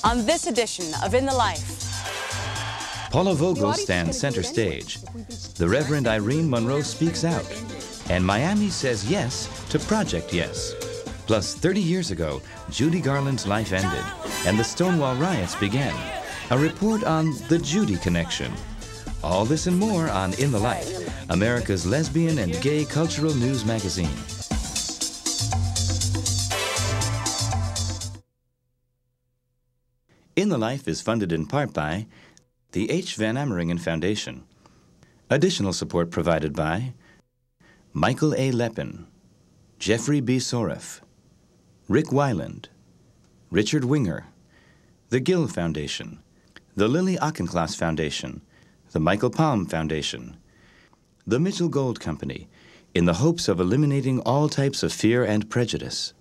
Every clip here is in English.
on this edition of In the Life. Paula Vogel stands center stage. The Reverend Irene Monroe speaks out. And Miami says yes to Project Yes. Plus, 30 years ago, Judy Garland's life ended, and the Stonewall riots began. A report on the Judy connection. All this and more on In the Life, America's lesbian and gay cultural news magazine. In the Life is funded in part by the H. Van Ameringen Foundation. Additional support provided by Michael A. Lepin, Jeffrey B. Soref, Rick Weiland, Richard Winger, the Gill Foundation, the Lily Auchincloss Foundation, the Michael Palm Foundation, the Mitchell Gold Company, in the hopes of eliminating all types of fear and prejudice,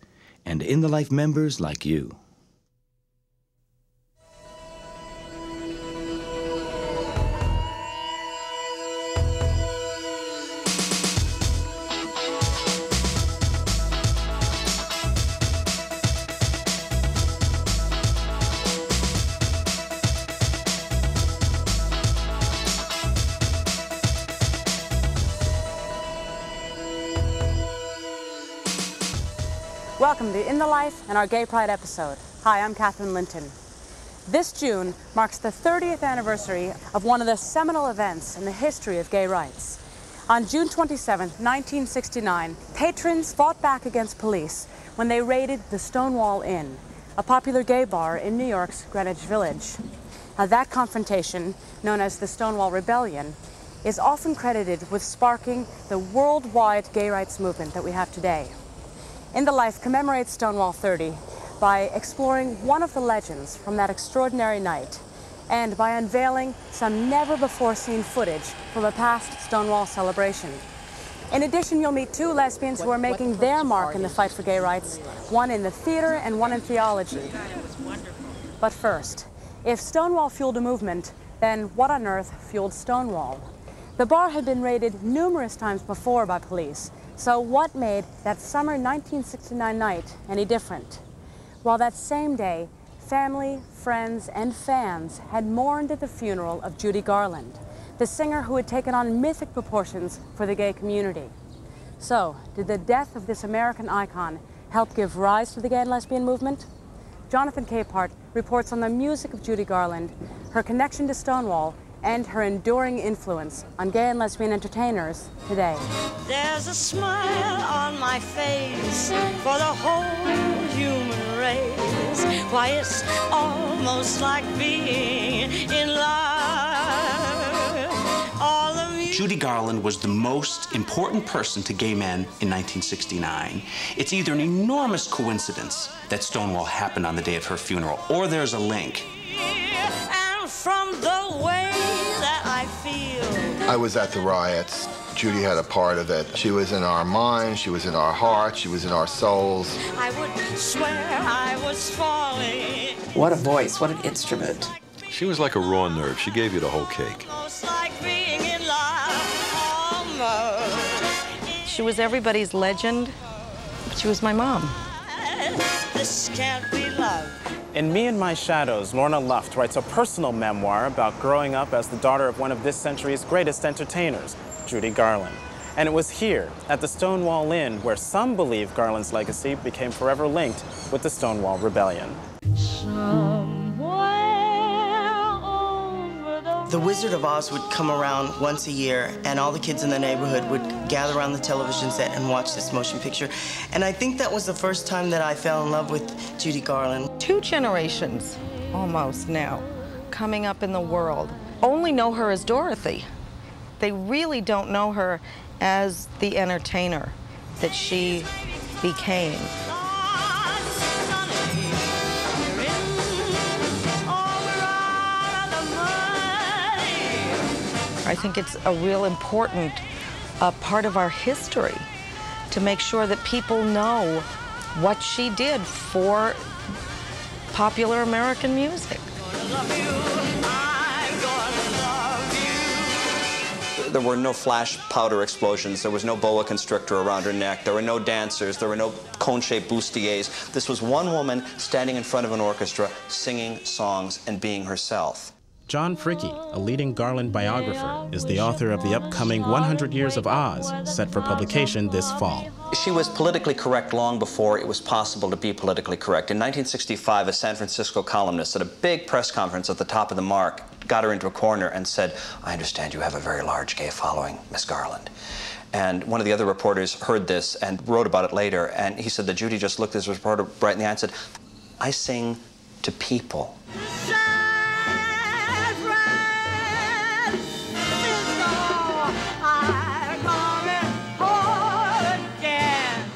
and In the Life members like you. Welcome to In the Life and our Gay Pride episode. Hi, I'm Catherine Linton. This June marks the 30th anniversary of one of the seminal events in the history of gay rights. On June 27, 1969, patrons fought back against police when they raided the Stonewall Inn, a popular gay bar in New York's Greenwich Village. Now, that confrontation, known as the Stonewall Rebellion, is often credited with sparking the worldwide gay rights movement that we have today. In the Life commemorates Stonewall 30 by exploring one of the legends from that extraordinary night and by unveiling some never-before-seen footage from a past Stonewall celebration. In addition, you'll meet two lesbians who are making their mark in the fight for gay rights, one in the theater and one in theology. But first, if Stonewall fueled a movement, then what on earth fueled Stonewall? The bar had been raided numerous times before by police. So what made that summer 1969 night any different? Well, that same day, family, friends, and fans had mourned at the funeral of Judy Garland, the singer who had taken on mythic proportions for the gay community. So, did the death of this American icon help give rise to the gay and lesbian movement? Jonathan Capehart reports on the music of Judy Garland, her connection to Stonewall, and her enduring influence on gay and lesbian entertainers today. There's a smile on my face for the whole human race. Why, it's almost like being in love. All of you. Judy Garland was the most important person to gay men in 1969. It's either an enormous coincidence that Stonewall happened on the day of her funeral, or there's a link. And from the way that I feel. I was at the riots. Judy had a part of it. She was in our minds, she was in our hearts, she was in our souls. I would swear I was falling. What a voice, what an instrument. She was like a raw nerve. She gave you the whole cake. Almost like being in love, almost. She was everybody's legend, but she was my mom. This can't be love. In Me and My Shadows, Lorna Luft writes a personal memoir about growing up as the daughter of one of this century's greatest entertainers, Judy Garland. And it was here, at the Stonewall Inn, where some believe Garland's legacy became forever linked with the Stonewall Rebellion. The Wizard of Oz would come around once a year, and all the kids in the neighborhood would gather around the television set and watch this motion picture. And I think that was the first time that I fell in love with Judy Garland. 2 generations, almost now, coming up in the world, only know her as Dorothy. They really don't know her as the entertainer that she became. I think it's a real important part of our history to make sure that people know what she did for popular American music. There were no flash powder explosions. There was no boa constrictor around her neck. There were no dancers. There were no cone-shaped bustiers. This was one woman standing in front of an orchestra, singing songs and being herself. John Fricke, a leading Garland biographer, is the author of the upcoming 100 Years of Oz, set for publication this fall. She was politically correct long before it was possible to be politically correct. In 1965, a San Francisco columnist at a big press conference at the top of the mark got her into a corner and said, "I understand you have a very large gay following, Miss Garland." And one of the other reporters heard this and wrote about it later, and he said that Judy just looked this reporter right in the eye and said, "I sing to people."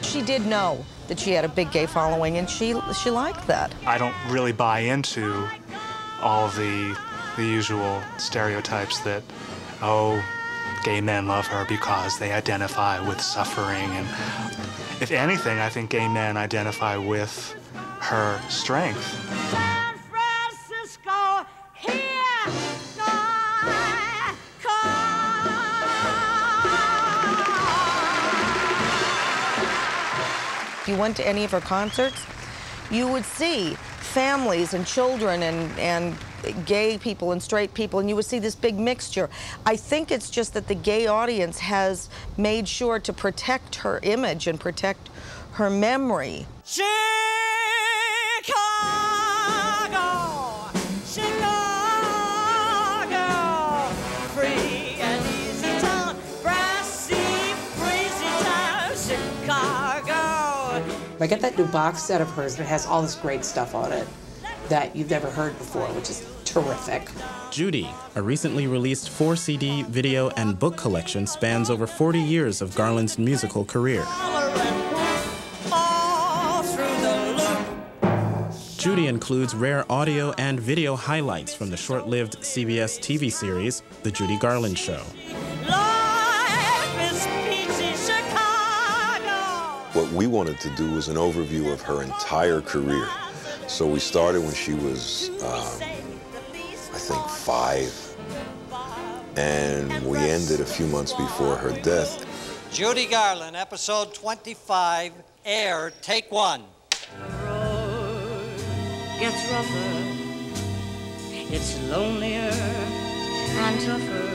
She did know that she had a big gay following, and she liked that. I don't really buy into all of the usual stereotypes that, oh, gay men love her because they identify with suffering. And if anything, I think gay men identify with her strength. San Francisco, here, If you went to any of her concerts, you would see families and children and gay people and straight people, and you would see this big mixture. I think it's just that the gay audience has made sure to protect her image and protect her memory. Chicago, Chicago, free and easy town, brassy, breezy town, Chicago. I get that new box set of hers that has all this great stuff on it that you've never heard before, which is terrific. Judy, a recently released 4-CD, video, and book collection, spans over 40 years of Garland's musical career. Judy includes rare audio and video highlights from the short-lived CBS TV series, The Judy Garland Show. What we wanted to do was an overview of her entire career. So we started when she was, I think, 5, and we ended a few months before her death. Judy Garland, episode 25, air, take 1. The road gets rougher, it's lonelier and tougher.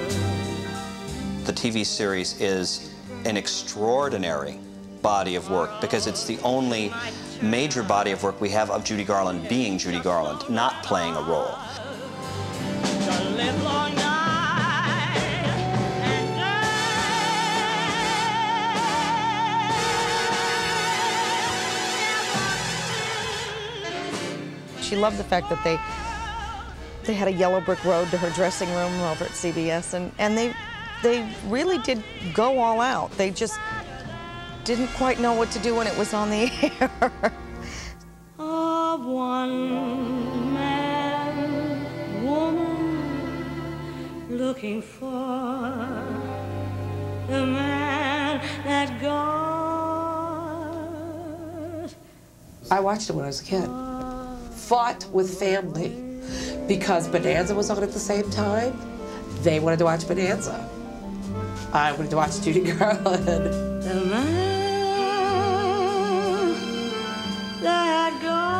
The TV series is an extraordinary body of work because it's the only major body of work we have of Judy Garland being Judy Garland, not playing a role. She loved the fact that they had a yellow brick road to her dressing room over at CBS, and they really did go all out. They just didn't quite know what to do when it was on the air. Of one man, woman, looking for the man that goes. I watched it when I was a kid. Fought with family because Bonanza was on at the same time. They wanted to watch Bonanza. I wanted to watch Judy Garland. The man that goes.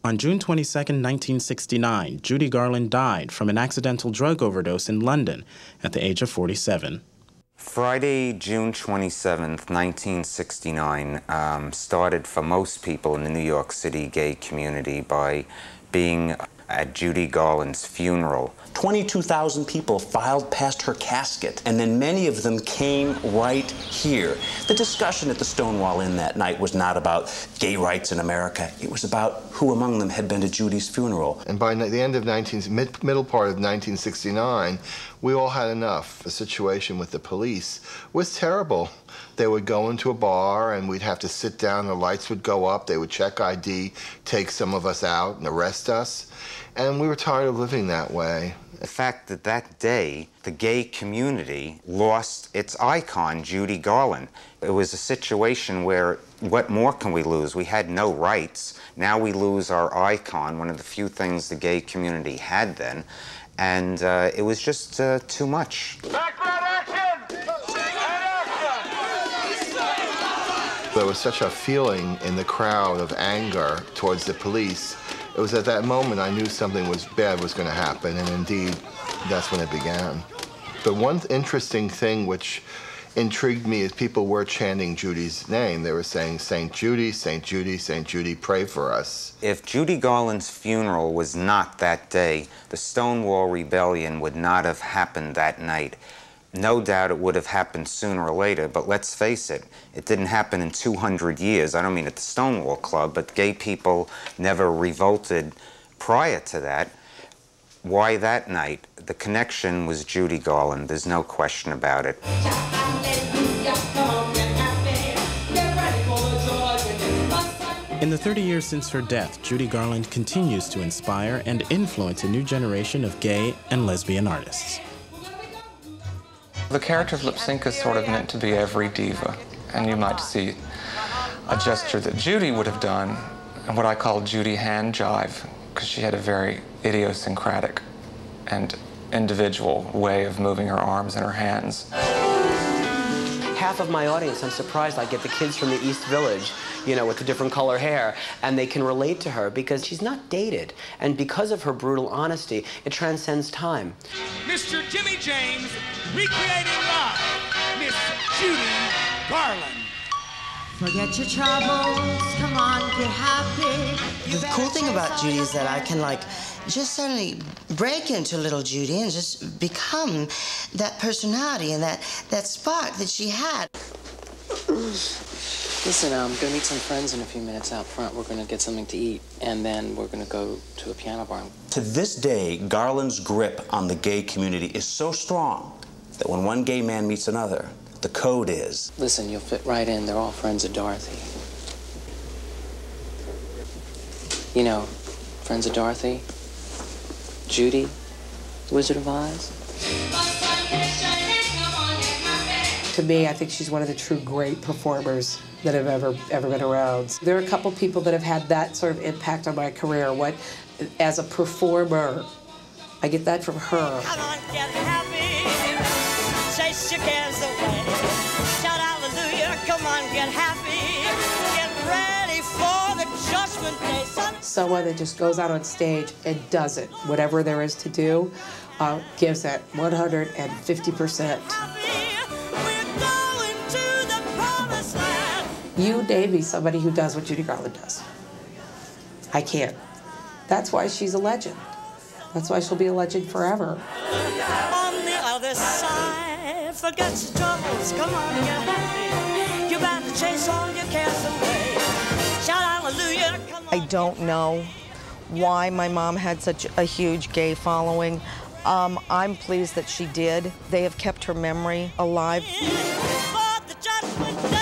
On June 22, 1969, Judy Garland died from an accidental drug overdose in London at the age of 47. Friday, June 27th, 1969, started for most people in the New York City gay community by being at Judy Garland's funeral. 22,000 people filed past her casket, and then many of them came right here. The discussion at the Stonewall Inn that night was not about gay rights in America. It was about who among them had been to Judy's funeral. And by the end of middle part of 1969, we all had enough. The situation with the police was terrible. They would go into a bar and we'd have to sit down, the lights would go up, they would check ID, take some of us out and arrest us. And we were tired of living that way. The fact that that day, the gay community lost its icon, Judy Garland. It was a situation where, what more can we lose? We had no rights. Now we lose our icon, one of the few things the gay community had then. And it was just too much. There was such a feeling in the crowd of anger towards the police. It was at that moment I knew something bad was going to happen, and indeed, that's when it began. But one interesting thing which intrigued me is people were chanting Judy's name. They were saying, St. Judy, St. Judy, St. Judy, pray for us. If Judy Garland's funeral was not that day, the Stonewall Rebellion would not have happened that night. No doubt it would have happened sooner or later, but let's face it, it didn't happen in 200 years. I don't mean at the Stonewall Club, but gay people never revolted prior to that. Why that night? The connection was Judy Garland. There's no question about it. In the 30 years since her death, Judy Garland continues to inspire and influence a new generation of gay and lesbian artists. The character of Lypsinka is sort of meant to be every diva, and you might see a gesture that Judy would have done, and what I call Judy hand jive, because she had a very idiosyncratic and individual way of moving her arms and her hands. Half of my audience, I'm surprised, I get the kids from the East Village, you know, with the different color hair, and they can relate to her because she's not dated. And because of her brutal honesty, it transcends time. Mr. Jimmy James, recreating live, Miss Judy Garland. Forget your troubles, come on, get happy. The cool thing about Judy is that I can, like, just suddenly break into little Judy and just become that personality and that spark that she had. Listen, I'm gonna meet some friends in a few minutes out front. We're gonna get something to eat, and then we're gonna go to a piano bar. To this day, Garland's grip on the gay community is so strong that when one gay man meets another, the code is... Listen, you'll fit right in. They're all friends of Dorothy. You know, friends of Dorothy, Judy, Wizard of Oz. To me, I think she's one of the true great performers that have ever been around. There are a couple people that have had that sort of impact on my career. What, as a performer, I get that from her. Come on, get happy, chase your cares away. Shout hallelujah, come on, get happy. Get ready for the judgment day. Someone that just goes out on stage and does it, whatever there is to do, gives it 150%. You name me somebody who does what Judy Garland does. I can't. That's why she's a legend. That's why she'll be a legend forever. On the other side, forget your troubles, come on, get happy. You better chase all your cares away. Shout hallelujah, come on. I don't know why my mom had such a huge gay following. I'm pleased that she did. They have kept her memory alive. For the judgment day.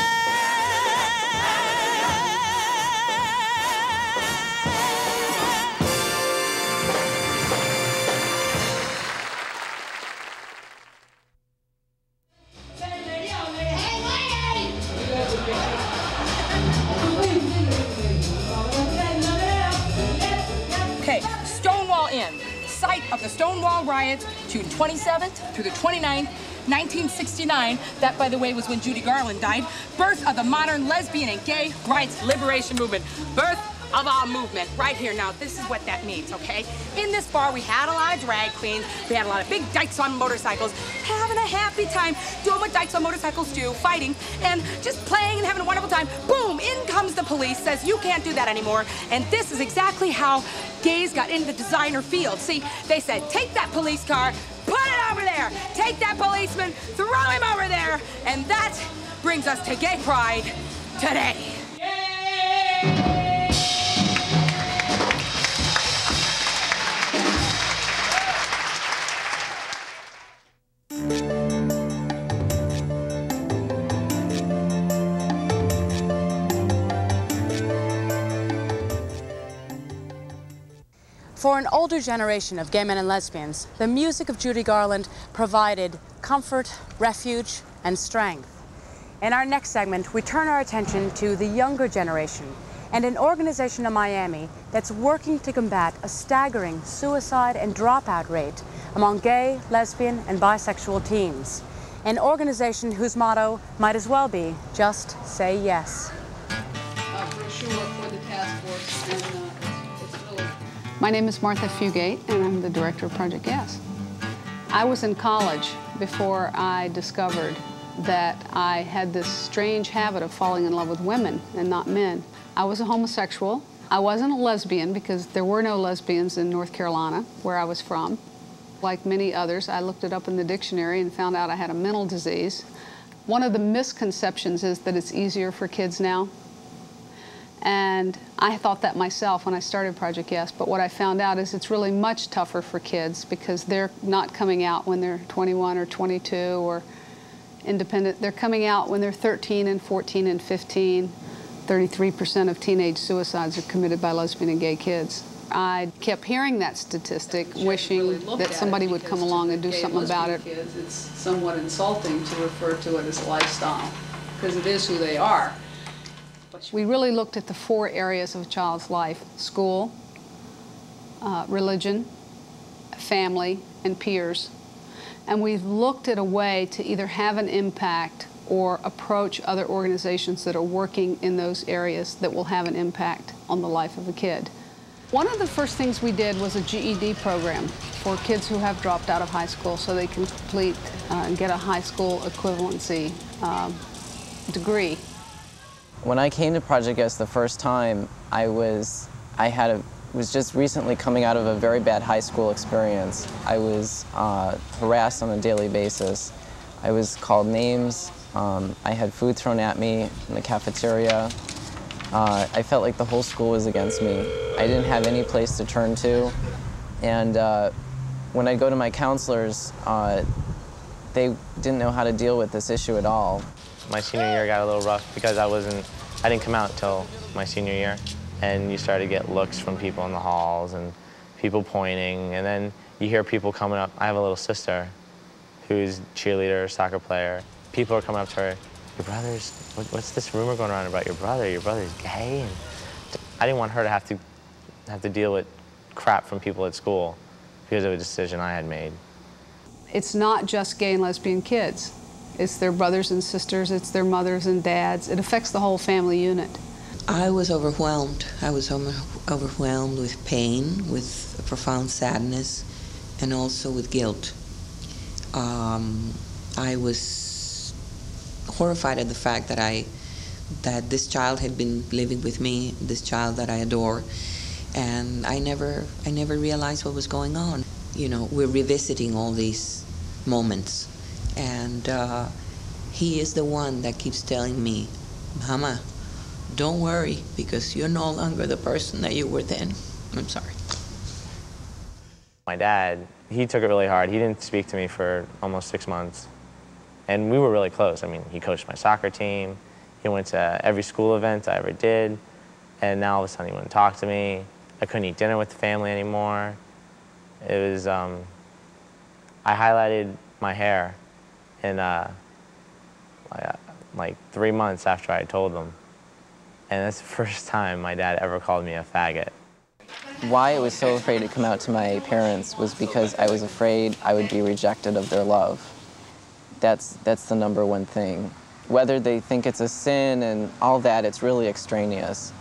Okay, Stonewall Inn, site of the Stonewall riots, June 27th through the 29th, 1969. That, by the way, was when Judy Garland died. Birth of the modern lesbian and gay rights liberation movement. Birth of our movement, right here. Now, this is what that means, okay? In this bar, we had a lot of drag queens. We had a lot of big dykes on motorcycles, having a happy time, doing what dykes on motorcycles do, fighting, and just playing and having a wonderful time. Boom, in comes the police, says you can't do that anymore. And this is exactly how gays got into the designer field. See, they said, take that police car, put it over there. Take that policeman, throw him over there. And that brings us to Gay Pride today. an older generation of gay men and lesbians, the music of Judy Garland provided comfort, refuge, and strength. In our next segment, we turn our attention to the younger generation and an organization in Miami that's working to combat a staggering suicide and dropout rate among gay, lesbian, and bisexual teens. An organization whose motto might as well be, just say yes. My name is Martha Fugate, and I'm the director of Project Yes. I was in college before I discovered that I had this strange habit of falling in love with women and not men. I was a homosexual. I wasn't a lesbian because there were no lesbians in North Carolina, where I was from. Like many others, I looked it up in the dictionary and found out I had a mental disease. One of the misconceptions is that it's easier for kids now. And I thought that myself when I started Project Yes, but what I found out is it's really much tougher for kids because they're not coming out when they're 21 or 22 or independent. They're coming out when they're 13 and 14 and 15. 33% of teenage suicides are committed by lesbian and gay kids. I kept hearing that statistic, wishing that somebody would come along and do something about it. Kids, it's somewhat insulting to refer to it as a lifestyle, because it is who they are. We really looked at the 4 areas of a child's life: school, religion, family, and peers. And we've looked at a way to either have an impact or approach other organizations that are working in those areas that will have an impact on the life of a kid. One of the first things we did was a GED program for kids who have dropped out of high school so they can complete and get a high school equivalency degree. When I came to Project Yes the first time, I was just recently coming out of a very bad high school experience. I was harassed on a daily basis. I was called names. I had food thrown at me in the cafeteria. I felt like the whole school was against me. I didn't have any place to turn to. And when I go to my counselors, they didn't know how to deal with this issue at all. My senior year got a little rough because I didn't come out till my senior year. And you start to get looks from people in the halls and people pointing. And then you hear people coming up. I have a little sister who's a cheerleader, soccer player. People are coming up to her. Your brother's, what's this rumor going around about your brother? Your brother's gay? And I didn't want her to have to deal with crap from people at school because of a decision I had made. It's not just gay and lesbian kids. It's their brothers and sisters, it's their mothers and dads. It affects the whole family unit. I was overwhelmed. I was overwhelmed with pain, with a profound sadness, and also with guilt. I was horrified at the fact that this child had been living with me, this child that I adore, and I never realized what was going on. You know, we're revisiting all these moments, and he is the one that keeps telling me, Mama, don't worry, because you're no longer the person that you were then. I'm sorry. My dad, he took it really hard. He didn't speak to me for almost 6 months. And we were really close. I mean, he coached my soccer team. He went to every school event I ever did. And now all of a sudden he wouldn't talk to me. I couldn't eat dinner with the family anymore. It was, I highlighted my hair in like 3 months after I told them. And that's the first time my dad ever called me a faggot. Why I was so afraid to come out to my parents was because I was afraid I would be rejected of their love. That's the #1 thing. Whether they think it's a sin and all that, it's really extraneous.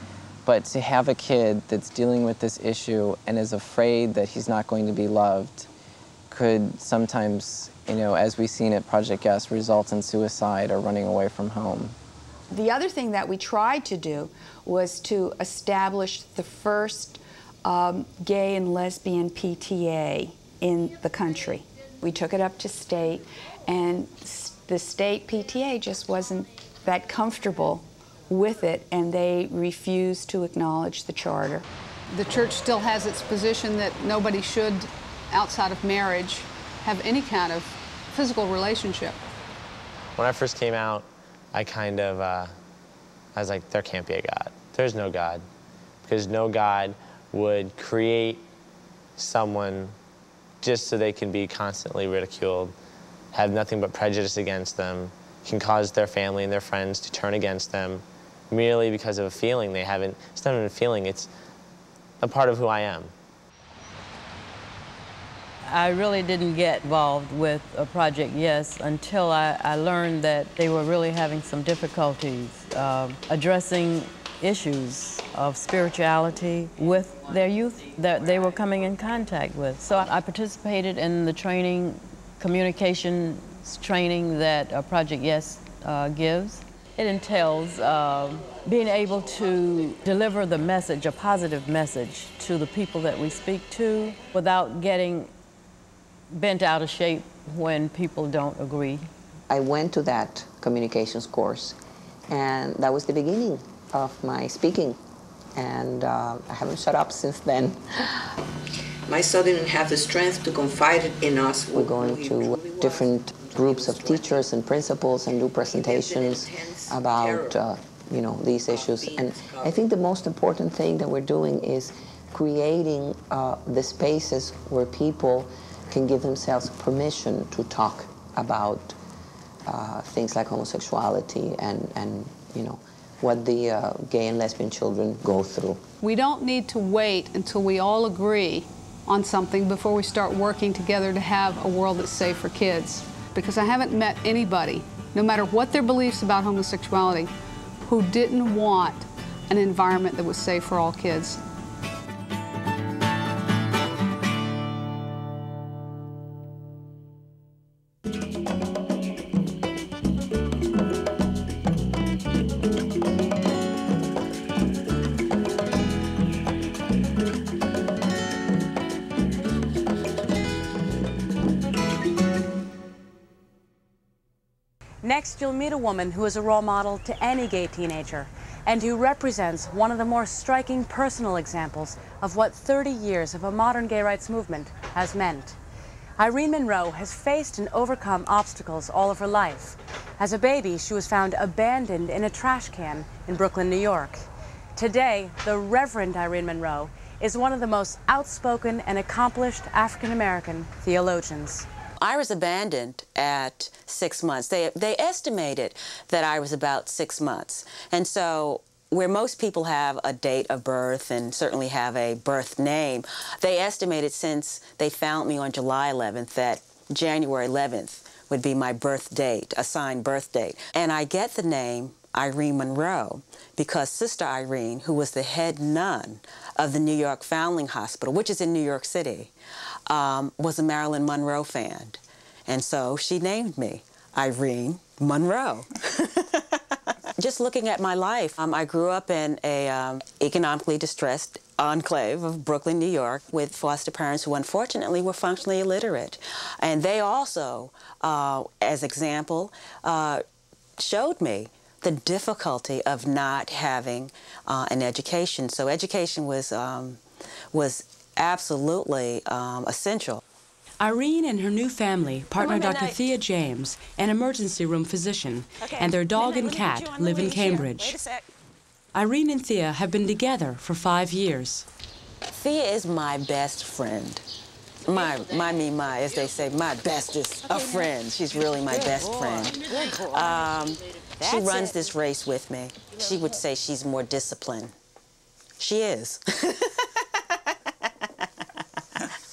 But to have a kid that's dealing with this issue and is afraid that he's not going to be loved could sometimes, you know, as we've seen at Project Yes, result in suicide or running away from home. The other thing that we tried to do was to establish the first gay and lesbian PTA in the country. We took it up to state, and the state PTA just wasn't that comfortable with it, and they refused to acknowledge the charter. The church still has its position that nobody should, outside of marriage, have any kind of physical relationship. When I first came out, I kind of, I was like, there can't be a God. There's no God. Because no God would create someone just so they can be constantly ridiculed, have nothing but prejudice against them, can cause their family and their friends to turn against them merely because of a feeling they haven't. It's not even a feeling, it's a part of who I am. I really didn't get involved with Project Yes until I learned that they were really having some difficulties addressing issues of spirituality with their youth that they were coming in contact with. So I participated in the training, communications training that Project Yes gives. It entails being able to deliver the message, a positive message, to the people that we speak to without getting bent out of shape when people don't agree. I went to that communications course, and that was the beginning of my speaking, and I haven't shut up since then. My son didn't have the strength to confide in us. We're going to different groups of teachers and principals and do presentations about you know, these issues. And I think the most important thing that we're doing is creating the spaces where people can give themselves permission to talk about things like homosexuality and you know, what the gay and lesbian children go through. We don't need to wait until we all agree on something before we start working together to have a world that's safe for kids. Because I haven't met anybody, no matter what their beliefs about homosexuality, who didn't want an environment that was safe for all kids. Next, you'll meet a woman who is a role model to any gay teenager and who represents one of the more striking personal examples of what 30 years of a modern gay rights movement has meant. Irene Monroe has faced and overcome obstacles all of her life. As a baby, she was found abandoned in a trash can in Brooklyn, New York. Today, the Reverend Irene Monroe is one of the most outspoken and accomplished African-American theologians. I was abandoned at 6 months. They estimated that I was about 6 months. And so where most people have a date of birth and certainly have a birth name, they estimated since they found me on July 11th that January 11th would be my birth date, assigned birth date. And I get the name Irene Monroe because Sister Irene, who was the head nun of the New York Foundling Hospital, which is in New York City, was a Marilyn Monroe fan. And so she named me Irene Monroe. Just looking at my life, I grew up in a economically distressed enclave of Brooklyn, New York, with foster parents who unfortunately were functionally illiterate. And they also, as example, showed me the difficulty of not having an education. So education was absolutely essential. Irene and her new family partner Dr. Thea James, an emergency room physician, and their dog and cat live in Cambridge. Irene and Thea have been together for 5 years. Thea is my best friend. My, as they say, my bestest of friends. She's really my best friend. She runs this race with me. She would say she's more disciplined. She is.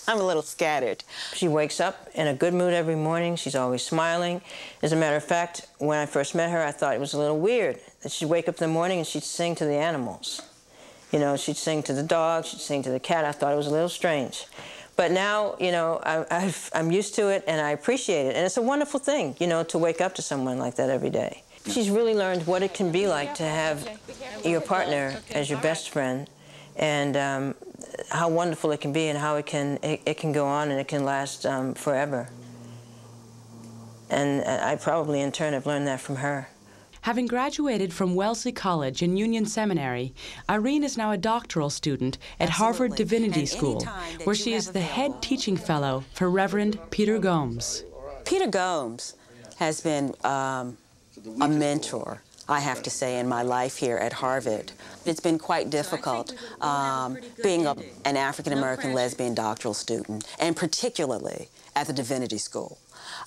I'm a little scattered. She wakes up in a good mood every morning. She's always smiling. As a matter of fact, when I first met her, I thought it was a little weird that she'd wake up in the morning and she'd sing to the animals. You know, she'd sing to the dog, she'd sing to the cat. I thought it was a little strange. But now, you know, I'm used to it and I appreciate it. And it's a wonderful thing, you know, to wake up to someone like that every day. She's really learned what it can be like to have your partner as your best friend, and how wonderful it can be and how it can go on and it can last forever. And I probably in turn have learned that from her. Having graduated from Wellesley College and Union Seminary, Irene is now a doctoral student at Harvard Divinity School, where she is the head teaching fellow for Reverend Peter Gomes. Peter Gomes has been a mentor I have to say, in my life here at Harvard. It's been quite difficult being an African-American lesbian doctoral student, and particularly at the Divinity School.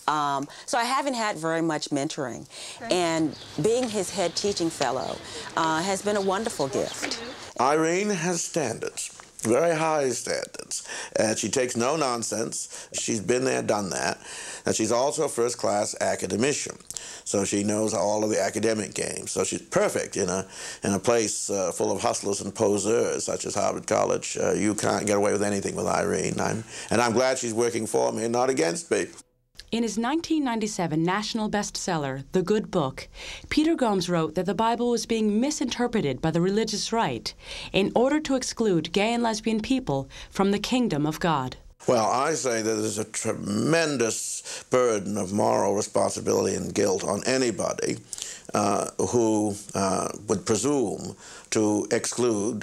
So I haven't had very much mentoring, and being his head teaching fellow has been a wonderful gift. Irene has standards. Very high standards. She takes no nonsense. She's been there, done that. And she's also a first-class academician. So she knows all of the academic games. So she's perfect in a place full of hustlers and poseurs, such as Harvard College. You can't get away with anything with Irene. And I'm glad she's working for me and not against me. In his 1997 national bestseller, The Good Book, Peter Gomes wrote that the Bible was being misinterpreted by the religious right in order to exclude gay and lesbian people from the kingdom of God. Well, I say that there's a tremendous burden of moral responsibility and guilt on anybody who would presume to exclude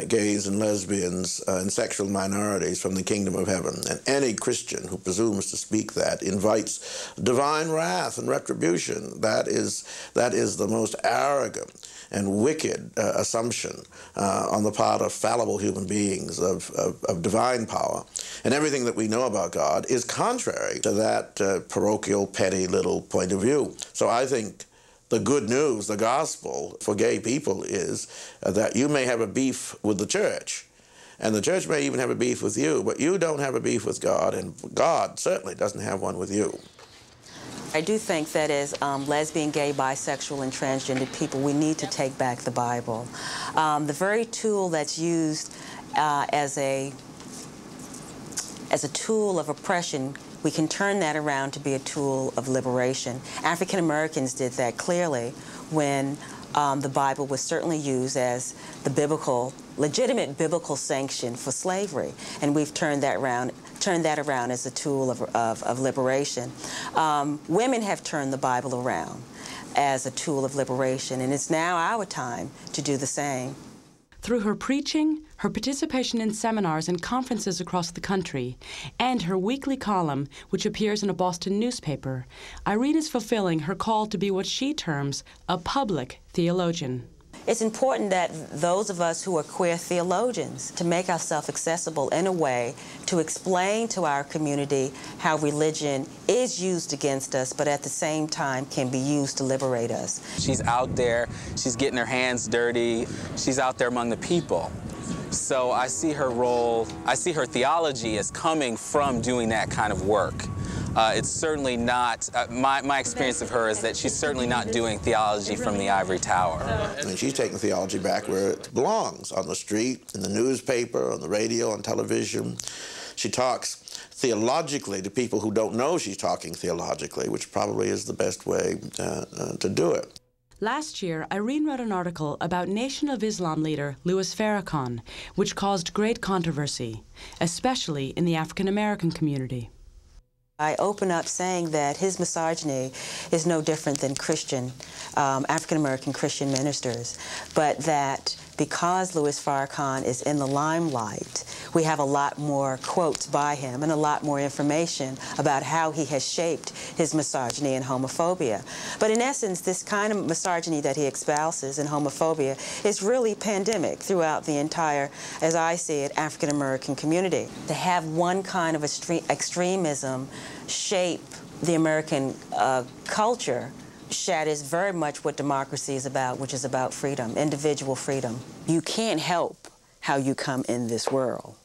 gays and lesbians and sexual minorities from the kingdom of heaven. And any Christian who presumes to speak that invites divine wrath and retribution. That is the most arrogant and wicked assumption on the part of fallible human beings of divine power. And everything that we know about God is contrary to that parochial, petty little point of view. So I think the good news, the gospel for gay people is that you may have a beef with the church, and the church may even have a beef with you, but you don't have a beef with God, and God certainly doesn't have one with you. I do think that as lesbian, gay, bisexual, and transgender people, we need to take back the Bible. The very tool that's used as a tool of oppression, we can turn that around to be a tool of liberation. African Americans did that clearly when the Bible was certainly used as the legitimate biblical sanction for slavery, and we've turned that around as a tool of liberation. Women have turned the Bible around as a tool of liberation, and it's now our time to do the same. Through her preaching, her participation in seminars and conferences across the country, and her weekly column, which appears in a Boston newspaper, Irene is fulfilling her call to be what she terms a public theologian. It's important that those of us who are queer theologians to make ourselves accessible in a way to explain to our community how religion is used against us, but at the same time can be used to liberate us. She's out there, she's getting her hands dirty, she's out there among the people. So I see her role, I see her theology as coming from doing that kind of work. It's certainly not, my experience of her is that she's certainly not doing theology from the ivory tower. I mean, she's taking theology back where it belongs, on the street, in the newspaper, on the radio, on television. She talks theologically to people who don't know she's talking theologically, which probably is the best way to do it. Last year, Irene wrote an article about Nation of Islam leader Louis Farrakhan, which caused great controversy, especially in the African American community. I open up saying that his misogyny is no different than African-American Christian ministers, but that because Louis Farrakhan is in the limelight, we have a lot more quotes by him and a lot more information about how he has shaped his misogyny and homophobia. But in essence, this kind of misogyny that he espouses and homophobia is really pandemic throughout the entire, as I see it, African-American community. To have one kind of extremism shape the American culture shatters very much what democracy is about, which is about freedom, individual freedom. You can't help how you come in this world,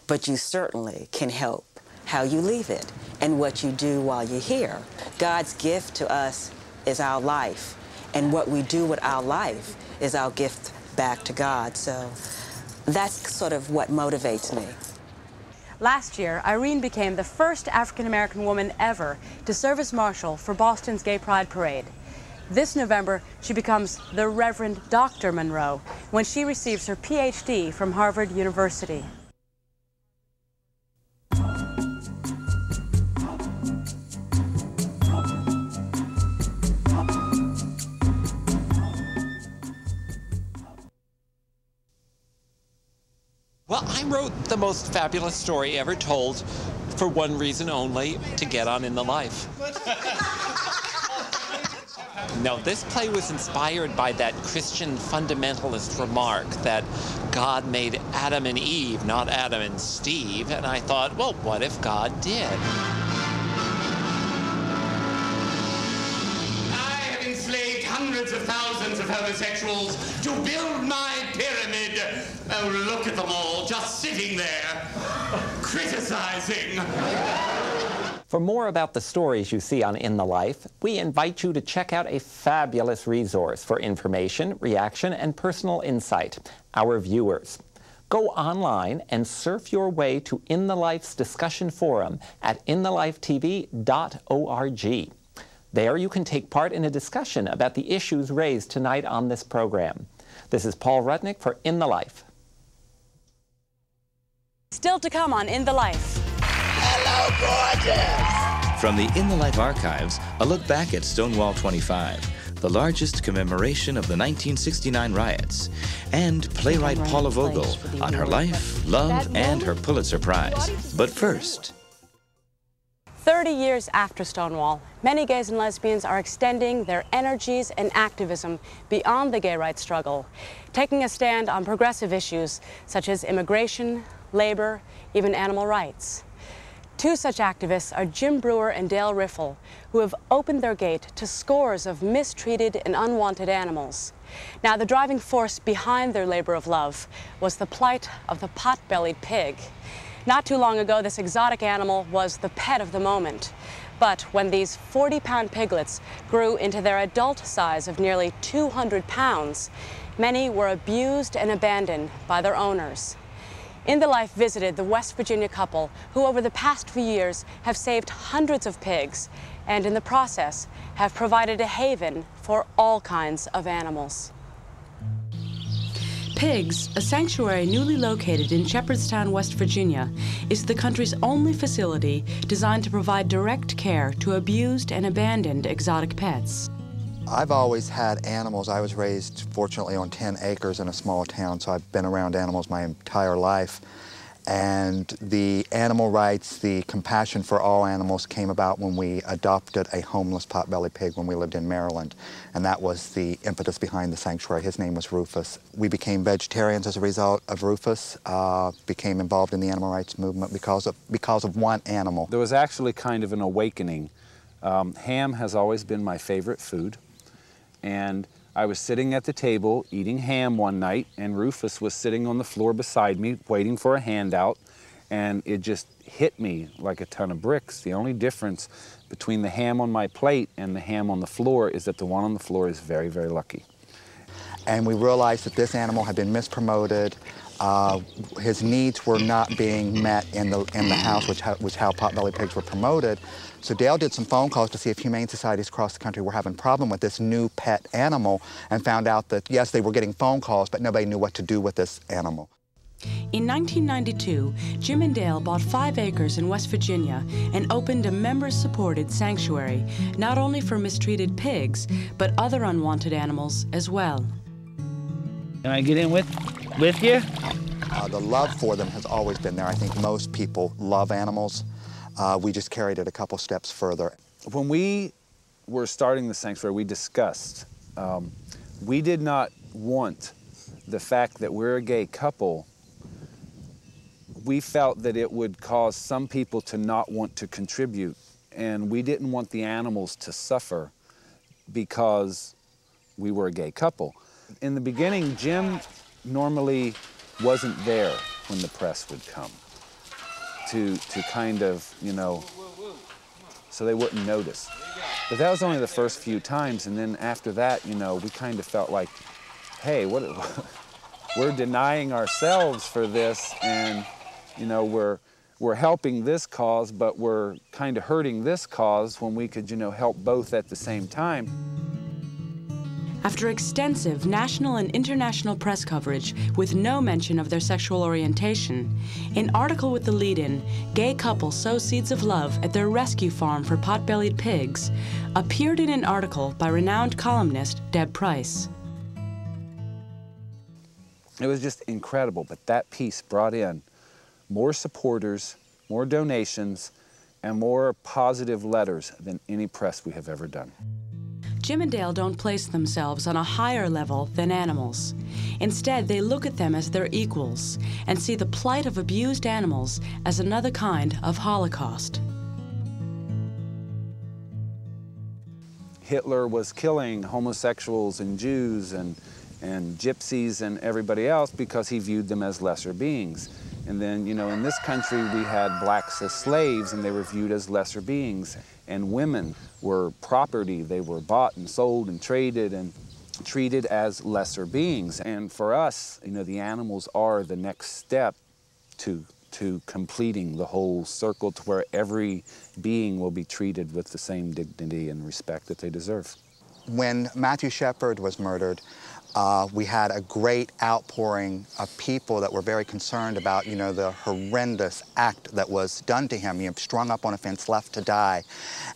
but you certainly can help how you leave it and what you do while you're here. God's gift to us is our life, and what we do with our life is our gift back to God. So that's sort of what motivates me. Last year, Irene became the first African-American woman ever to serve as marshal for Boston's Gay Pride Parade. This November, she becomes the Reverend Dr. Monroe when she receives her PhD from Harvard University. Well, I wrote the most fabulous story ever told for one reason only, to get on in the life. No, this play was inspired by that Christian fundamentalist remark that God made Adam and Eve, not Adam and Steve. And I thought, well, what if God did? I have enslaved hundreds of thousands of homosexuals to build my pyramid. Oh, look at them all, just sitting there, criticizing. For more about the stories you see on In the Life, we invite you to check out a fabulous resource for information, reaction, and personal insight, Our Viewers. Go online and surf your way to In the Life's discussion forum at inthelifetv.org. There you can take part in a discussion about the issues raised tonight on this program. This is Paul Rudnick for In the Life. Still to come on In the Life. Hello, gorgeous! From the In the Life archives, a look back at Stonewall 25, the largest commemoration of the 1969 riots, and playwright Paula Vogel on her life, love, and her Pulitzer Prize. But first... 30 years after Stonewall, many gays and lesbians are extending their energies and activism beyond the gay rights struggle, taking a stand on progressive issues such as immigration, labor, even animal rights. Two such activists are Jim Brewer and Dale Riffle, who have opened their gate to scores of mistreated and unwanted animals. Now, the driving force behind their labor of love was the plight of the pot-bellied pig. Not too long ago, this exotic animal was the pet of the moment. But when these 40-pound piglets grew into their adult size of nearly 200 pounds, many were abused and abandoned by their owners. In the Life visited the West Virginia couple who over the past few years have saved hundreds of pigs and in the process have provided a haven for all kinds of animals. Pigs, a sanctuary newly located in Shepherdstown, West Virginia, is the country's only facility designed to provide direct care to abused and abandoned exotic pets. I've always had animals. I was raised, fortunately, on 10 acres in a small town, so I've been around animals my entire life. And the animal rights, the compassion for all animals came about when we adopted a homeless pot-bellied pig when we lived in Maryland. And that was the impetus behind the sanctuary. His name was Rufus. We became vegetarians as a result of Rufus, became involved in the animal rights movement because of one animal. There was actually kind of an awakening. Ham has always been my favorite food. And I was sitting at the table eating ham one night, and Rufus was sitting on the floor beside me waiting for a handout, and it just hit me like a ton of bricks. The only difference between the ham on my plate and the ham on the floor is that the one on the floor is very, very lucky. And we realized that this animal had been mispromoted. His needs were not being met in the house, which how pot-bellied pigs were promoted. So Dale did some phone calls to see if humane societies across the country were having a problem with this new pet animal, and found out that, yes, they were getting phone calls, but nobody knew what to do with this animal. In 1992, Jim and Dale bought 5 acres in West Virginia and opened a member-supported sanctuary, not only for mistreated pigs, but other unwanted animals as well. Can I get in with you? The love for them has always been there. I think most people love animals. We just carried it a couple steps further. When we were starting the sanctuary, we discussed, we did not want the fact that we're a gay couple. We felt that it would cause some people to not want to contribute, and we didn't want the animals to suffer because we were a gay couple. In the beginning, Jim normally wasn't there when the press would come to kind of, you know, so they wouldn't notice. But that was only the first few times, and then after that, you know, we kind of felt like, hey, we're denying ourselves for this, and, you know, we're helping this cause, but we're kind of hurting this cause when we could, you know, help both at the same time. After extensive national and international press coverage with no mention of their sexual orientation, an article with the lead-in, "Gay Couple Sow Seeds of Love at Their Rescue Farm for Pot-Bellied Pigs," appeared in an article by renowned columnist Deb Price. It was just incredible, but that piece brought in more supporters, more donations, and more positive letters than any press we have ever done. Jim and Dale don't place themselves on a higher level than animals. Instead, they look at them as their equals and see the plight of abused animals as another kind of Holocaust. Hitler was killing homosexuals and Jews and gypsies and everybody else because he viewed them as lesser beings. And then, you know, in this country we had blacks as slaves and they were viewed as lesser beings. And women were property. They were bought and sold and traded and treated as lesser beings. And for us, you know, the animals are the next step to completing the whole circle, to where every being will be treated with the same dignity and respect that they deserve. When Matthew Shepard was murdered, we had a great outpouring of people that were very concerned about, you know, the horrendous act that was done to him, you know, strung up on a fence, left to die.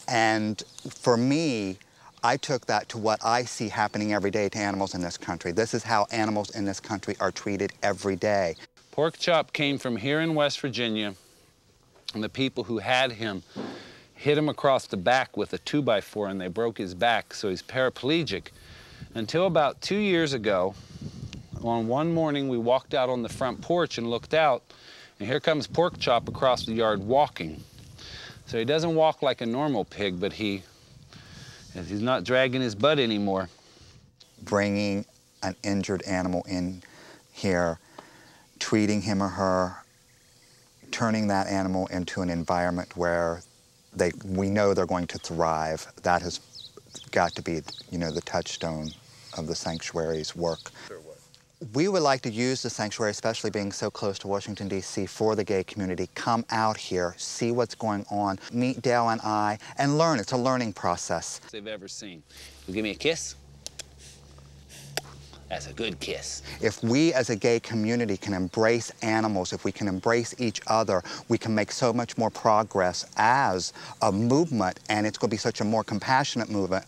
And for me, I took that to what I see happening every day to animals in this country. This is how animals in this country are treated every day. Pork Chop came from here in West Virginia, and the people who had him hit him across the back with a 2x4, and they broke his back, so he's paraplegic. Until about 2 years ago, on one morning, we walked out on the front porch and looked out, and here comes Pork Chop across the yard walking. So he doesn't walk like a normal pig, but he's not dragging his butt anymore. Bringing an injured animal in here, treating him or her, turning that animal into an environment where we know they're going to thrive, that has got to be, you know, the touchstone of the sanctuary's work. We would like to use the sanctuary, especially being so close to Washington, D.C., for the gay community. Come out here, see what's going on, meet Dale and I, and learn. It's a learning process. They've ever seen. You give me a kiss? That's a good kiss. If we as a gay community can embrace animals, if we can embrace each other, we can make so much more progress as a movement, and it's going to be such a more compassionate movement.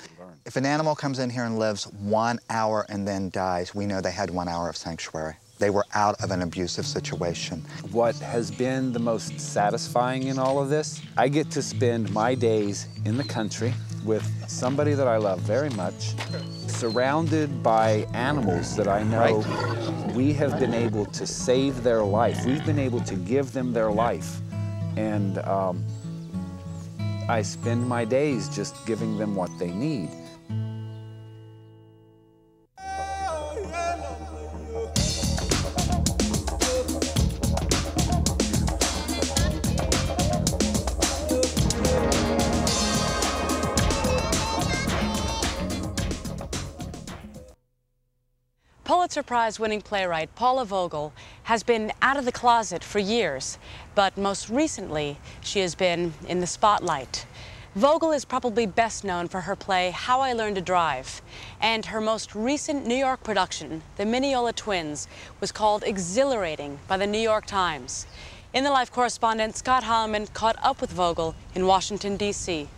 If an animal comes in here and lives 1 hour and then dies, we know they had 1 hour of sanctuary. They were out of an abusive situation. What has been the most satisfying in all of this, I get to spend my days in the country with somebody that I love very much, surrounded by animals that I know we have been able to save their life. We've been able to give them their life. And I spend my days just giving them what they need. Pulitzer Prize-winning playwright Paula Vogel has been out of the closet for years, but most recently, she has been in the spotlight. Vogel is probably best known for her play How I Learned to Drive, and her most recent New York production, The Mineola Twins, was called exhilarating by the New York Times. In the Life correspondent Scott Holloman caught up with Vogel in Washington, D.C.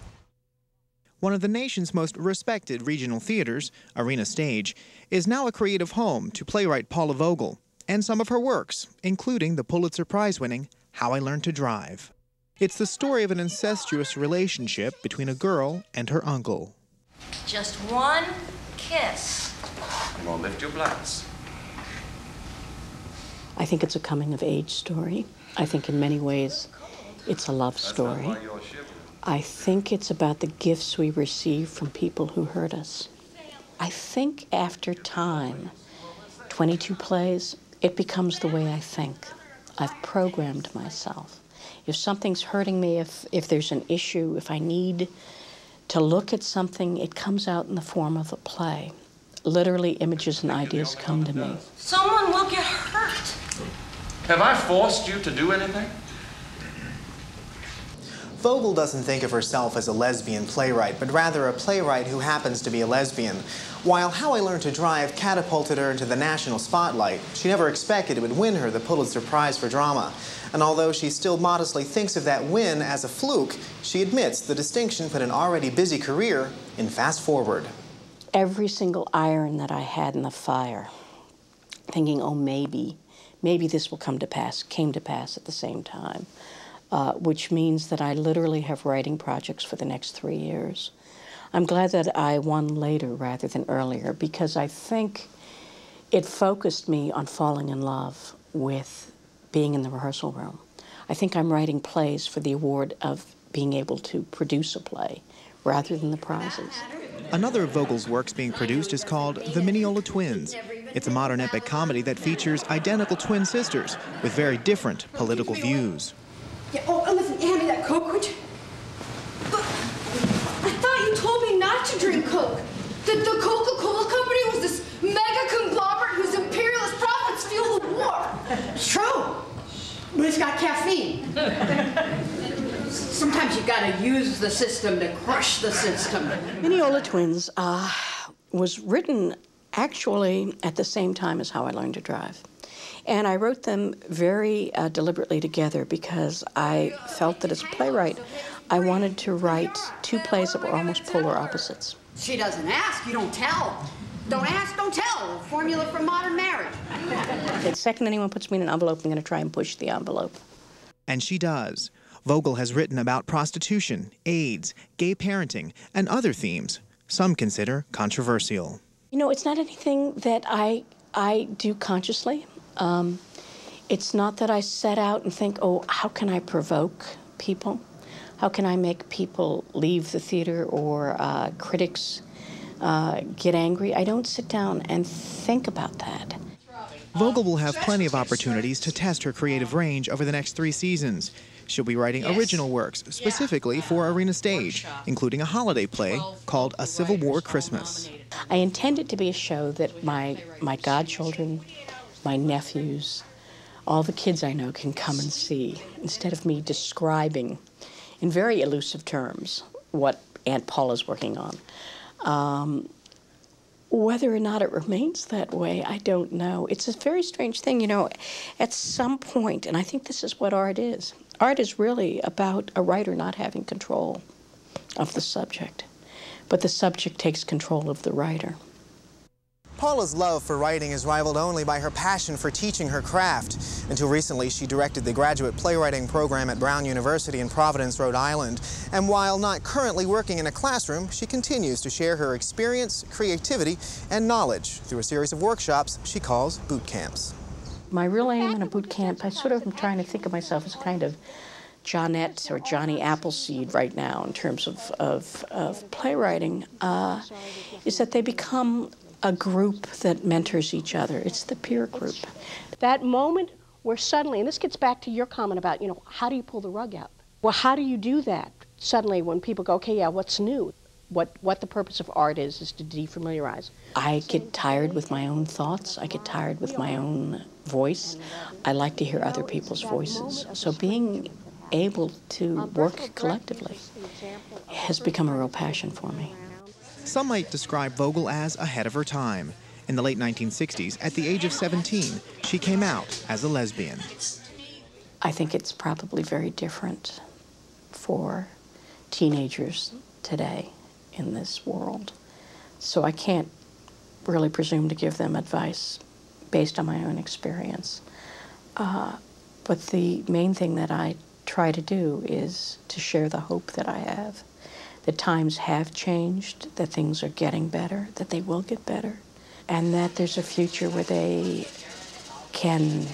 One of the nation's most respected regional theaters, Arena Stage, is now a creative home to playwright Paula Vogel and some of her works, including the Pulitzer Prize-winning How I Learned to Drive. It's the story of an incestuous relationship between a girl and her uncle. Just one kiss. Come on, lift your blouse. I think it's a coming-of-age story. I think in many ways it's a love story. I think it's about the gifts we receive from people who hurt us. I think after time, 22 plays, it becomes the way I think. I've programmed myself. If something's hurting me, if there's an issue, if I need to look at something, it comes out in the form of a play. Literally, images and ideas come to me. Someone will get hurt. Have I forced you to do anything? Vogel doesn't think of herself as a lesbian playwright, but rather a playwright who happens to be a lesbian. While How I Learned to Drive catapulted her into the national spotlight, she never expected it would win her the Pulitzer Prize for Drama. And although she still modestly thinks of that win as a fluke, she admits the distinction put an already busy career in fast forward. Every single iron that I had in the fire, thinking, oh, maybe this will come to pass, came to pass at the same time. Which means that I literally have writing projects for the next 3 years. I'm glad that I won later rather than earlier, because I think it focused me on falling in love with being in the rehearsal room. I think I'm writing plays for the award of being able to produce a play rather than the prizes. Another of Vogel's works being produced is called The Mineola Twins. It's a modern epic comedy that features identical twin sisters with very different political views. Yeah, oh, listen, hand me that Coke, would you? But I thought you told me not to drink Coke. That the Coca-Cola company was this mega conglomerate whose imperialist profits fuel the war. It's true, but it's got caffeine. Sometimes you gotta use the system to crush the system. Mineola Twins was written actually at the same time as How I Learned to Drive. And I wrote them very deliberately together because I felt that as a playwright, I wanted to write two plays that were almost polar opposites. She doesn't ask, you don't tell. Don't ask, don't tell. Formula for modern marriage. The second anyone puts me in an envelope, I'm going to try and push the envelope. And she does. Vogel has written about prostitution, AIDS, gay parenting, and other themes some consider controversial. You know, it's not anything that I do consciously. It's not that I set out and think, oh, how can I provoke people? How can I make people leave the theater or critics get angry? I don't sit down and think about that. Vogel will have plenty of opportunities to test her creative range over the next 3 seasons. She'll be writing original works specifically for Arena Stage, including a holiday play called A Civil War Christmas. I intend it to be a show that my godchildren, my nephews, all the kids I know can come and see, instead of me describing in very elusive terms what Aunt Paula's working on. Whether or not it remains that way, I don't know. It's a very strange thing, you know, at some point, and I think this is what art is. Art is really about a writer not having control of the subject, but the subject takes control of the writer. Paula's love for writing is rivaled only by her passion for teaching her craft. Until recently, she directed the graduate playwriting program at Brown University in Providence, Rhode Island. And while not currently working in a classroom, she continues to share her experience, creativity, and knowledge through a series of workshops she calls boot camps. My real aim in a boot camp, I sort of am trying to think of myself as a kind of Johnette or Johnny Appleseed right now in terms of playwriting, is that they become a group that mentors each other. It's the peer group. That moment where suddenly, and this gets back to your comment about, you know, how do you pull the rug out? Well, how do you do that? Suddenly when people go, okay, yeah, what's new? What the purpose of art is to defamiliarize. I get tired with my own thoughts. I get tired with my own voice. I like to hear other people's voices. So being able to work collectively has become a real passion for me. Some might describe Vogel as ahead of her time. In the late 1960s, at the age of 17, she came out as a lesbian. I think it's probably very different for teenagers today in this world. So I can't really presume to give them advice based on my own experience. But the main thing that I try to do is to share the hope that I have. That times have changed, that things are getting better, that they will get better, and that there's a future where they can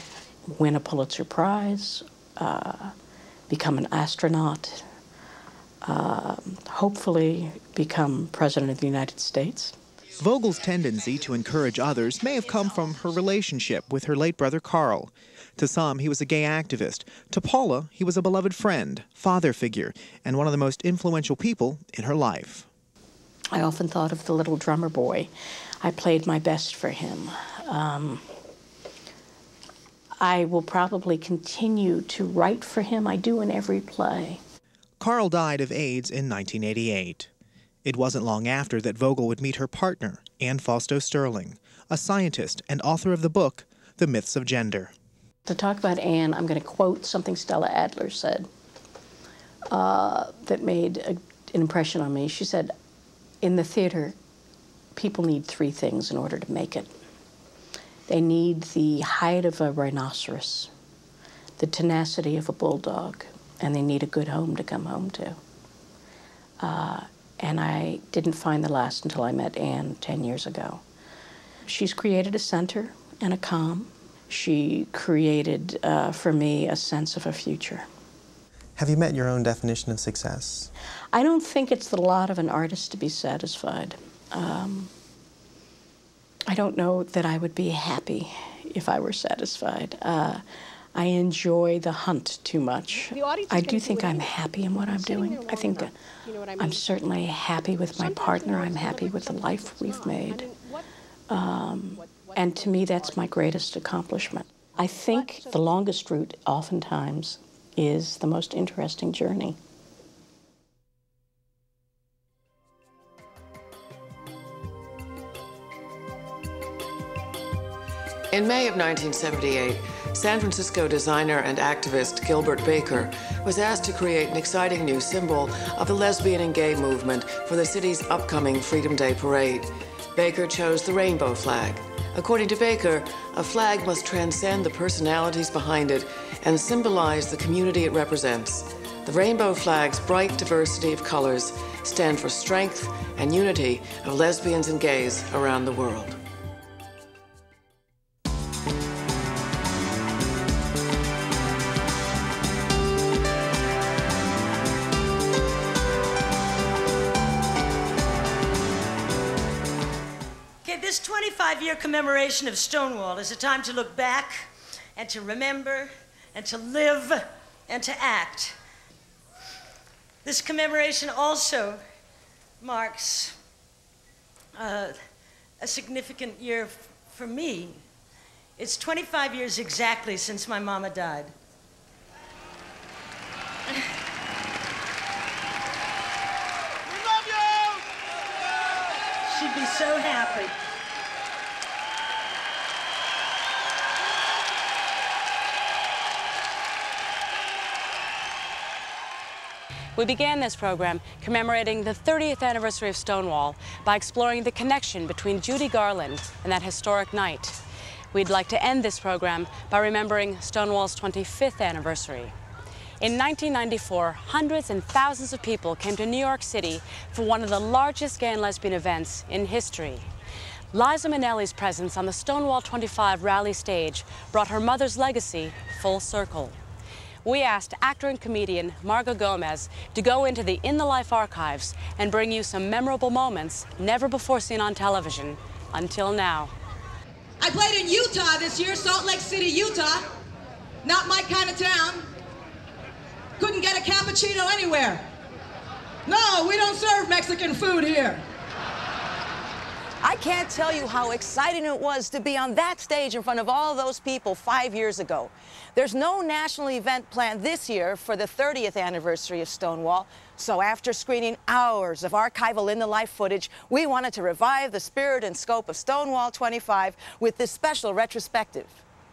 win a Pulitzer Prize, become an astronaut, hopefully become President of the United States. Vogel's tendency to encourage others may have come from her relationship with her late brother Carl. To some, he was a gay activist. To Paula, he was a beloved friend, father figure, and one of the most influential people in her life. I often thought of the little drummer boy. I played my best for him. I will probably continue to write for him. I do in every play. Carl died of AIDS in 1988. It wasn't long after that Vogel would meet her partner, Anne Fausto Sterling, a scientist and author of the book, The Myths of Gender. To talk about Anne, I'm going to quote something Stella Adler said that made an impression on me. She said, in the theater, people need 3 things in order to make it. They need the hide of a rhinoceros, the tenacity of a bulldog, and they need a good home to come home to. And I didn't find the last until I met Anne 10 years ago. She's created a center and a calm. She created, for me, a sense of a future. Have you met your own definition of success? I don't think it's the lot of an artist to be satisfied. I don't know that I would be happy if I were satisfied. I enjoy the hunt too much. I do think I'm happy in what I'm doing. I think I'm certainly happy with my partner. I'm happy with the life we've made. And to me, that's my greatest accomplishment. I think the longest route oftentimes is the most interesting journey. In May of 1978, San Francisco designer and activist Gilbert Baker was asked to create an exciting new symbol of the lesbian and gay movement for the city's upcoming Freedom Day parade. Baker chose the rainbow flag. According to Baker, a flag must transcend the personalities behind it and symbolize the community it represents. The rainbow flag's bright diversity of colors stand for strength and unity of lesbians and gays around the world. This 25-year commemoration of Stonewall is a time to look back and to remember and to live and to act. This commemoration also marks a significant year for me. It's 25 years exactly since my mama died. We love you! She'd be so happy. We began this program commemorating the 30th anniversary of Stonewall by exploring the connection between Judy Garland and that historic night. We'd like to end this program by remembering Stonewall's 25th anniversary. In 1994, hundreds and thousands of people came to New York City for one of the largest gay and lesbian events in history. Liza Minnelli's presence on the Stonewall 25 rally stage brought her mother's legacy full circle. We asked actor and comedian Margo Gomez to go into the In the Life archives and bring you some memorable moments never before seen on television until now. I played in Utah this year, Salt Lake City, Utah. Not my kind of town. Couldn't get a cappuccino anywhere. No, we don't serve Mexican food here. I can't tell you how exciting it was to be on that stage in front of all those people 5 years ago. There's no national event planned this year for the 30th anniversary of Stonewall, so after screening hours of archival In the Life footage, we wanted to revive the spirit and scope of Stonewall 25 with this special retrospective.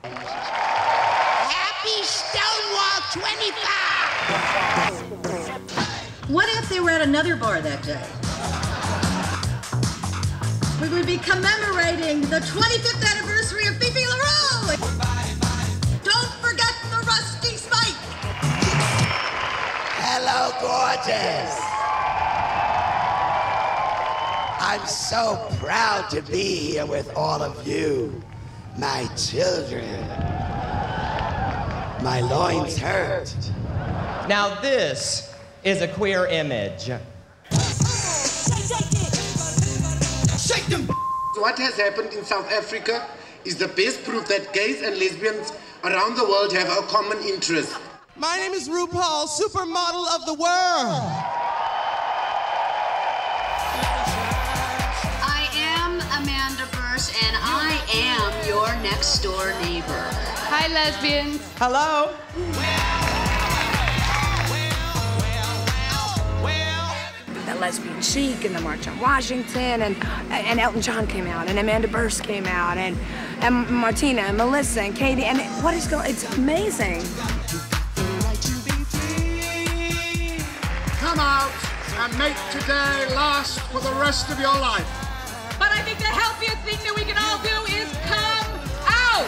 Happy Stonewall 25! What if they were at another bar that day? We would be commemorating the 25th anniversary of Fifi LaRue! Don't forget the Rusty Spike! Hello, gorgeous! I'm so proud to be here with all of you, my children. My loins hurt. Now this is a queer image. Shake them! What has happened in South Africa is the best proof that gays and lesbians around the world have a common interest. My name is RuPaul, supermodel of the world. I am Amanda Burse, and I am your next door neighbor. Hi, lesbians. Hello. The lesbian chic and the March on Washington, and Elton John came out, and Amanda Burse came out, and Martina and Melissa and Katie, and what is going? It's amazing. Come out and make today last for the rest of your life. But I think the healthiest thing that we can all do is come out!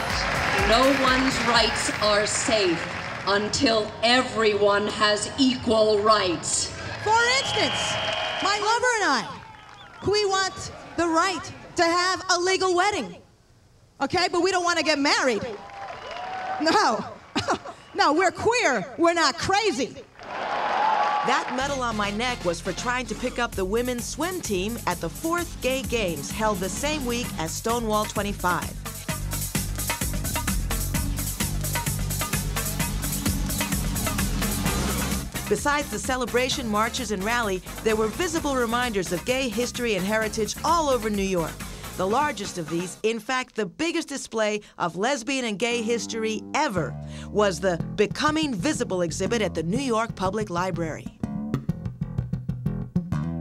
No one's rights are safe until everyone has equal rights. For instance, My lover and I, we want the right to have a legal wedding. Okay, but we don't want to get married. No. No, we're queer. We're not crazy. That medal on my neck was for trying to pick up the women's swim team at the 4th Gay Games held the same week as Stonewall 25. Besides the celebration, marches, and rally, there were visible reminders of gay history and heritage all over New York. The largest of these, in fact, the biggest display of lesbian and gay history ever, was the Becoming Visible exhibit at the New York Public Library.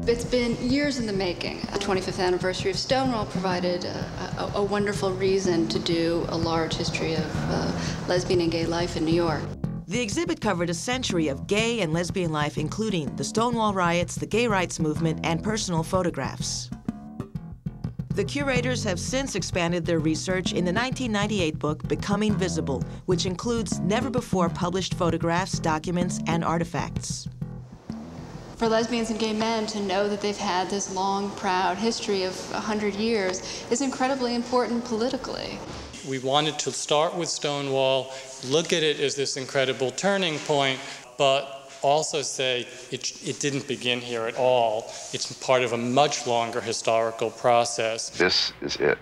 It's been years in the making. The 25th anniversary of Stonewall provided a wonderful reason to do a large history of lesbian and gay life in New York. The exhibit covered a century of gay and lesbian life, including the Stonewall riots, the gay rights movement, and personal photographs. The curators have since expanded their research in the 1998 book, Becoming Visible, which includes never-before-published photographs, documents, and artifacts. For lesbians and gay men to know that they've had this long, proud history of 100 years is incredibly important politically. We wanted to start with Stonewall, look at it as this incredible turning point, but also say it didn't begin here at all. It's part of a much longer historical process. This is it.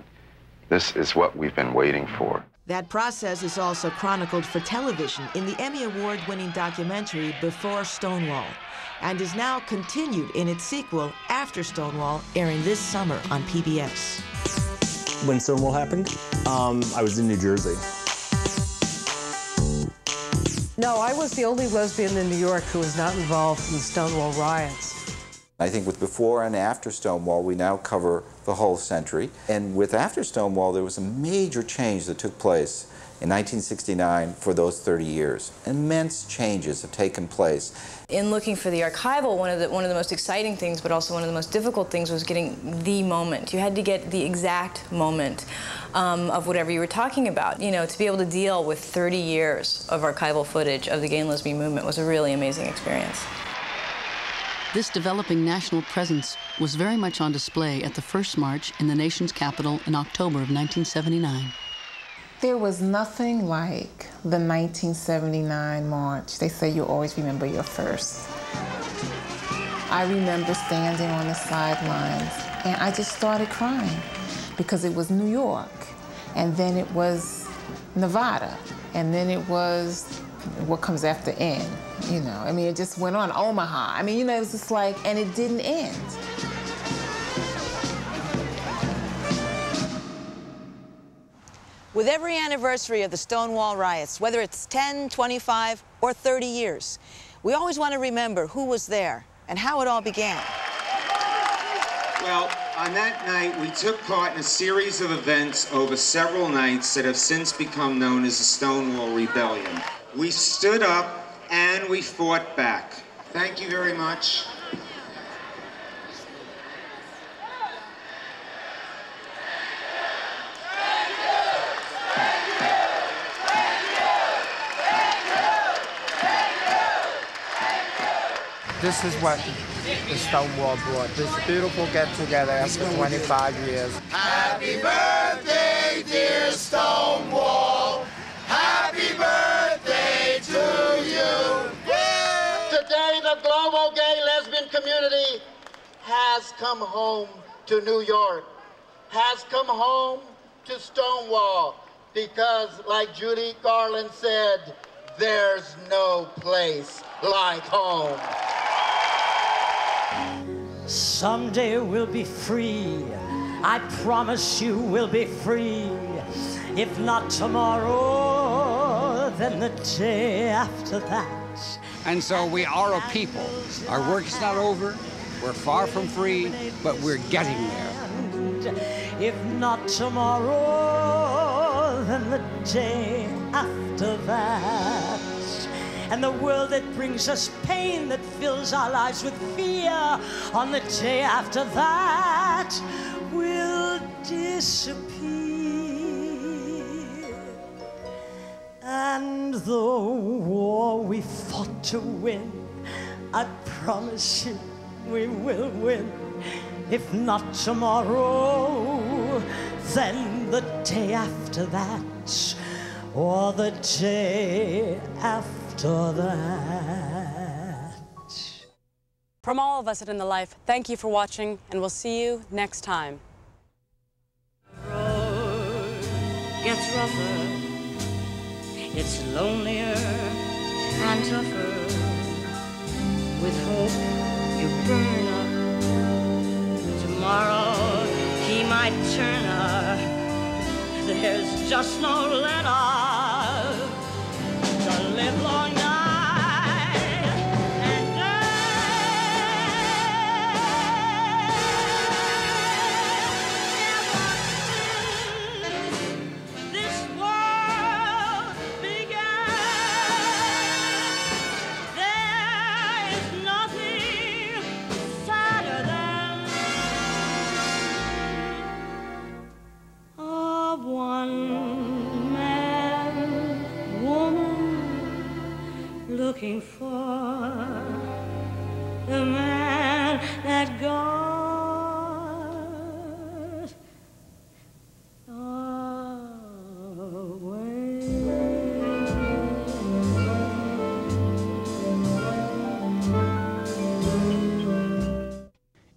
This is what we've been waiting for. That process is also chronicled for television in the Emmy Award-winning documentary Before Stonewall, and is now continued in its sequel, After Stonewall, airing this summer on PBS. When Stonewall happened, I was in New Jersey. No, I was the only lesbian in New York who was not involved in the Stonewall riots. I think with before and after Stonewall, we now cover the whole century. And with after Stonewall, there was a major change that took place in 1969 for those 30 years. Immense changes have taken place. In looking for the archival, one of the most exciting things, but also one of the most difficult things, was getting the moment. You had to get the exact moment of whatever you were talking about. You know, to be able to deal with 30 years of archival footage of the gay and lesbian movement was a really amazing experience. This developing national presence was very much on display at the first march in the nation's capital in October of 1979. There was nothing like the 1979 march. They say you always remember your first. I remember standing on the sidelines and I just started crying because it was New York, and then it was Nevada, and then it was what comes after N, you know. I mean, it just went on, Omaha. I mean, you know, it was just like, and it didn't end. With every anniversary of the Stonewall riots, whether it's 10, 25, or 30 years, we always want to remember who was there and how it all began. Well, on that night, we took part in a series of events over several nights that have since become known as the Stonewall Rebellion. We stood up and we fought back. Thank you very much. This is what the Stonewall brought, this beautiful get-together after 25 years. Happy birthday, dear Stonewall. Happy birthday to you. Today, the global gay lesbian community has come home to New York, has come home to Stonewall, because, like Judy Garland said, there's no place like home. Someday we'll be free. I promise you we'll be free. If not tomorrow, then the day after that. And so we are a people. Our work's not over. We're far from free, but we're getting there. If not tomorrow, then the day after that. And the world that brings us pain, that fills our lives with fear, on the day after that will disappear. And the war we fought to win, I promise you, we will win. If not tomorrow, then the day after that, or the day after that. From all of us at In the Life, thank you for watching, and we'll see you next time. Road gets rougher, it's lonelier and tougher. With hope you burn up. Tomorrow he might turn up. There's just no let up. The livelong night and day. This world began. There is nothing sadder than a one-man woman looking for the man that goes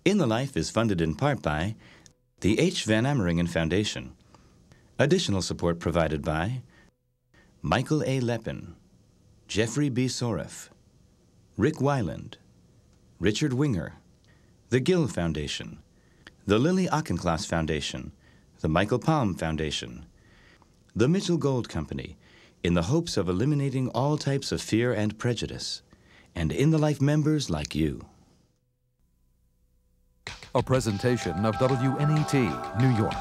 In the Life is funded in part by the H. Van Ameringen Foundation. Additional support provided by Michael A. Lepin, Jeffrey B. Soref, Rick Weiland, Richard Winger, the Gill Foundation, the Lily Auchincloss Foundation, the Michael Palm Foundation, the Mitchell Gold Company, in the hopes of eliminating all types of fear and prejudice, and In the Life members like you. A presentation of WNET, New York.